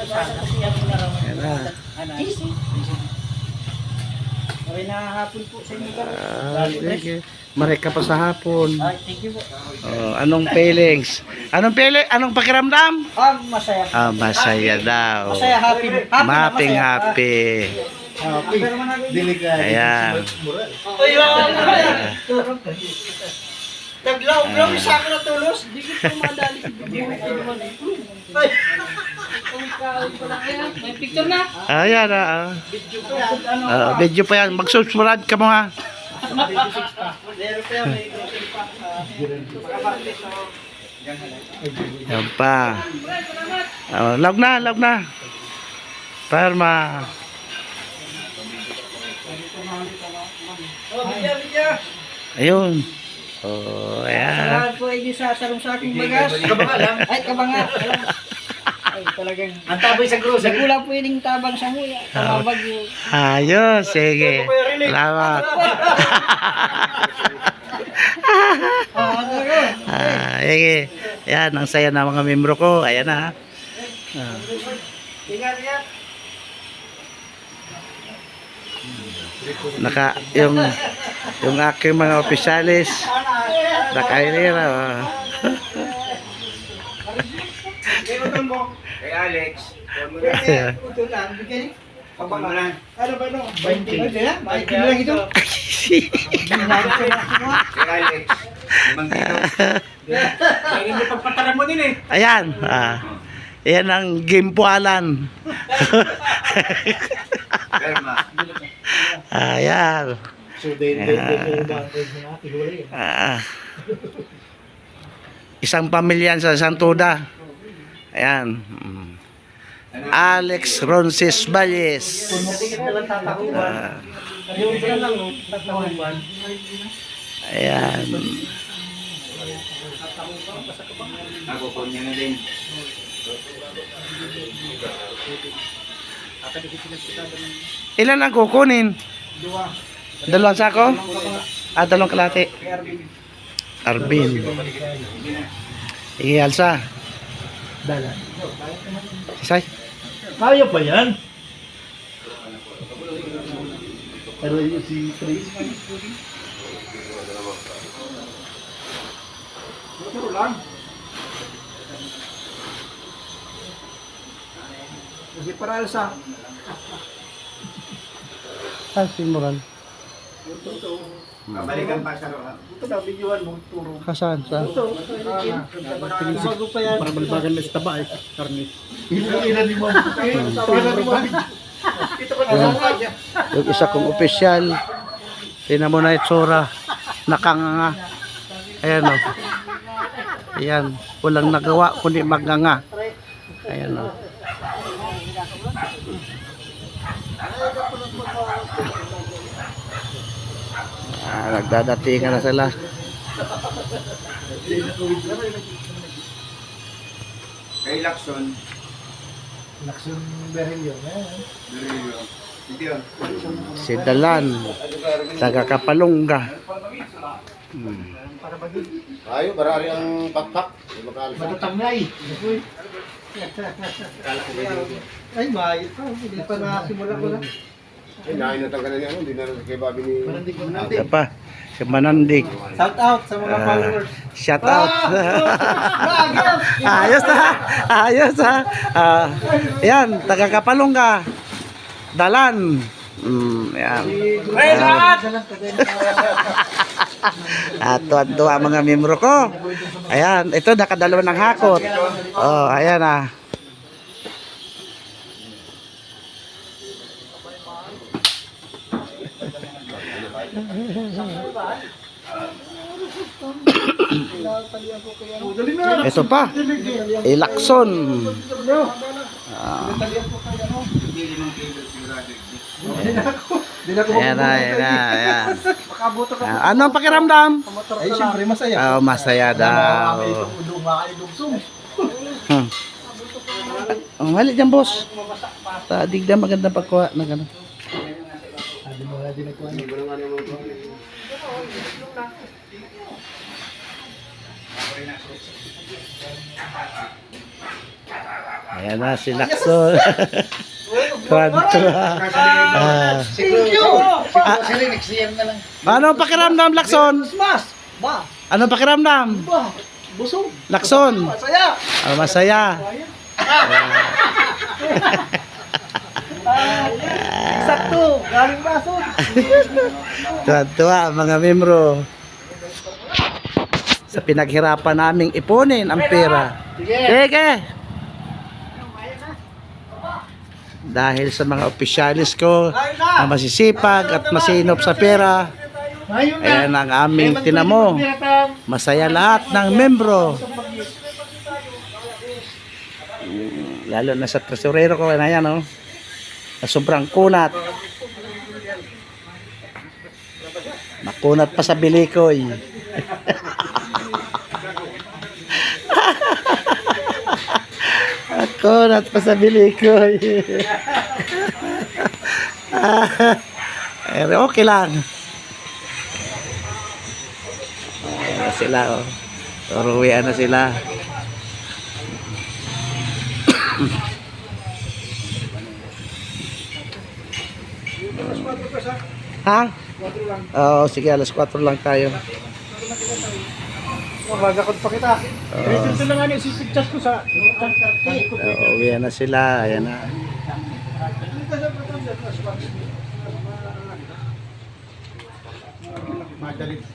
Ayan na. Okay na hapon po sa inyo. Sige. Marika pa sa hapon. Thank you po. Anong feelings? Anong pakiramdam? Masaya. Masaya daw. Masaya, happy. Mapping happy. Ayan. Naglaw-glaw sa akin na tulos. Hindi ko po madali. May picture na. Ayan. Video pa yan. Mag-subscribe ka mo ha. Yan pa. Log na. Parma. Ayun. Ayan. Po ay sa sarong sakong bagas. Ay, kabanga. Ay, talagang. Ang taboy sa krus. Nagkulang po yung tabang sa huya. Kamabag yung. Ayos. Sige. Salamat. Sige. Ayan. Ang saya na mga membro ko. Ayan na. Ingat. Yung aking mga opisyalis nakainira. Kay Alex. Ano ba no? 20 lang ito. Kay Alex. Hindi pagpataran mo din eh. Ayan. Ayan ang game pualan. Ayan. Isang pamilya sa Santoda. Ayan. Alex Ronces Valles. Ayan. Nakukuha niya na din. Ilan ang kukunin? Dalawang sako? Dalawang kalate. Arvin. Alsa. Sisay. Kaya pa yan. Pero yung si Chris. Turo lang. Kasi para alsa. Simulan. Balikan pa sa roon. Ito na, videoan mo. Turo. Kasan? Saan? Bago pa yan. Para balibagan na sa taba eh. Karni. Ilan ni Mom? Yung isa kong opisyal. Tingnan mo na itsura. Nakanganga. Ayan o. Ayan. Walang nagawa kundi maganga. Ayan o. Nagdadatingan na sila. Kay Lacson. Lakson Berilio. Berilio. Hindi yun. Si Dalan. Taga Kapalongga. Ayo, barari ang pakpak. Matatamnay. Ay, mayit pa. Hindi pa nasimula ko na. Ay, nainatang ka na niya, hindi na kay Bobby ni... Isa pa. Si Manandik. Shout out sa mga followers. Shout out. Ayos ha. Ayos ha. Yan. Taga Kapalongga. Dalan. Yan. Tuwa-tuwa mga membro ko. Ayan. Ito nakadalawa ng hakot. Oh, ayan ah. Ito pa. Ilakson. Ayan na, ayan na, ayan. Ano ang pakiramdam? Ay, siyempre masaya. Masaya daw. Ang hali dyan, boss. Tadig na magandang pagkuha na gano'n. Ayan na si Lacson. Tuwan-tuwa. Ah. Thank you! Sila next year na lang. Ano pakiramdam, Lacson? Christmas! Ba? Ano pakiramdam? Ba? Busog! Lacson? Masaya! Ah, masaya. Sakto! Galing basod! Tuwa-tuwa mga membro. Sa pinaghirapan naming ipunin ang pera. Sige. Dahil sa mga opisyalis ko na masisipag at masinop sa pera, ayan ang aming tinamo. Masaya lahat ng membro. Lalo na sa tresurero ko na yan, oh. Na sobrang kunat. Makunat pa sa bilikoy. Makunat pa sa bilikoy. Pero okay lang. Ayan na sila, oh. Uruwian na sila. Ha? Oo, sige, alas 4 lang tayo. Magagakot pa kita. Ito lang nga si pictures ko sa Uwi na sila, ayan na. Madali.